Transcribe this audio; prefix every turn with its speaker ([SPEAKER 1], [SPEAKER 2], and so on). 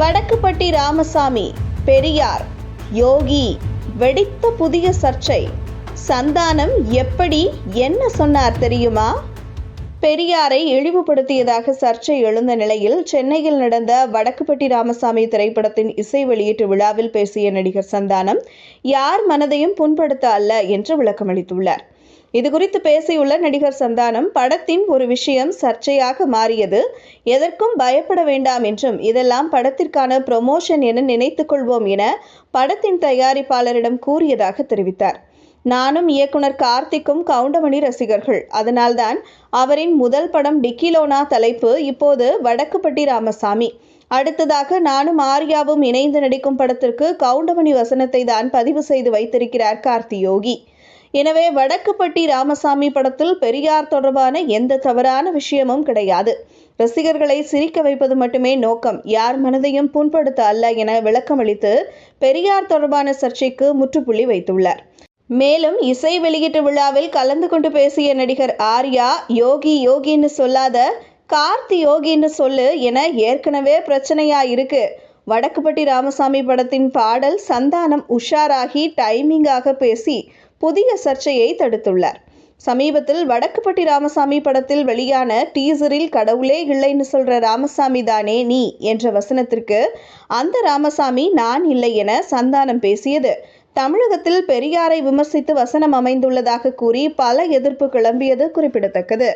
[SPEAKER 1] வடக்குப்பட்டி ராமசாமி, பெரியார், யோகி வெடித்த புதிய சர்ச்சை. சந்தானம் எப்படி என்ன சொன்னார் தெரியுமா? பெரியாரை இழிவுபடுத்தியதாக சர்ச்சை எழுந்த நிலையில் சென்னையில் நடந்த வடக்குப்பட்டி ராமசாமி திரைப்படத்தின் இசை வெளியீட்டு விழாவில் பேசிய நடிகர் சந்தானம் யார் மனதையும் புண்படுத்த அல்ல என்று விளக்கமளித்துள்ளார். இதுகுறித்து பேசியுள்ள நடிகர் சந்தானம், படத்தின் ஒரு விஷயம் சர்ச்சையாக மாறியது, எதற்கும் பயப்பட வேண்டாம் என்றும் இதெல்லாம் படத்திற்கான ப்ரமோஷன் என நினைத்துக் கொள்வோம் என படத்தின் தயாரிப்பாளரிடம் கூறியதாக தெரிவித்தார். நானும் இயக்குனர் கார்த்திக்கும் கவுண்டமணி ரசிகர்கள், அதனால்தான் அவரின் முதல் படம் டிக்கிலோனா தலைப்பு இப்போது வடக்குப்பட்டி ராமசாமி. அடுத்ததாக நானும் ஆர்யாவும் இணைந்து நடிக்கும் படத்திற்கு கவுண்டமணி வசனத்தை தான் பதிவு செய்து வைத்திருக்கிறார் கார்த்தி யோகி. எனவே வடக்குப்பட்டி ராமசாமி படத்தில் பெரியார் தொடர்பான எந்த தவறான விஷயமும் கிடையாது. ரசிகர்களை சிரிக்க வைப்பது மட்டுமே நோக்கம், யார் மனதையும் புண்படுத்த அல்ல என விளக்கமளித்து பெரியார் தொடர்பான சர்ச்சைக்கு முற்றுப்புள்ளி வைத்துள்ளார். மேலும் இசை வெளியீட்டு விழாவில் கலந்து கொண்டு பேசிய நடிகர் ஆர்யா, யோகி யோகின்னு சொல்லாத, கார்த்தி யோகின்னு சொல்லு என ஏற்கனவே பிரச்சனையா இருக்கு. வடக்குப்பட்டி ராமசாமி படத்தின் பாடல் சந்தானம் உஷாராகி டைமிங்காக பேசி புதிய சர்ச்சையை தடுத்துள்ளார். சமீபத்தில் வடக்குப்பட்டி ராமசாமி படத்தில் வெளியான டீசரில் கடவுளே இல்லைன்னு சொல்ற ராமசாமி தானே நீ என்ற வசனத்திற்கு அந்த ராமசாமி நான் இல்லை என சந்தானம் பேசியது தமிழகத்தில் பெரியாரை விமர்சித்து வசனம் அமைந்துள்ளதாக கூறி பல எதிர்ப்பு கிளம்பியது குறிப்பிடத்தக்கது.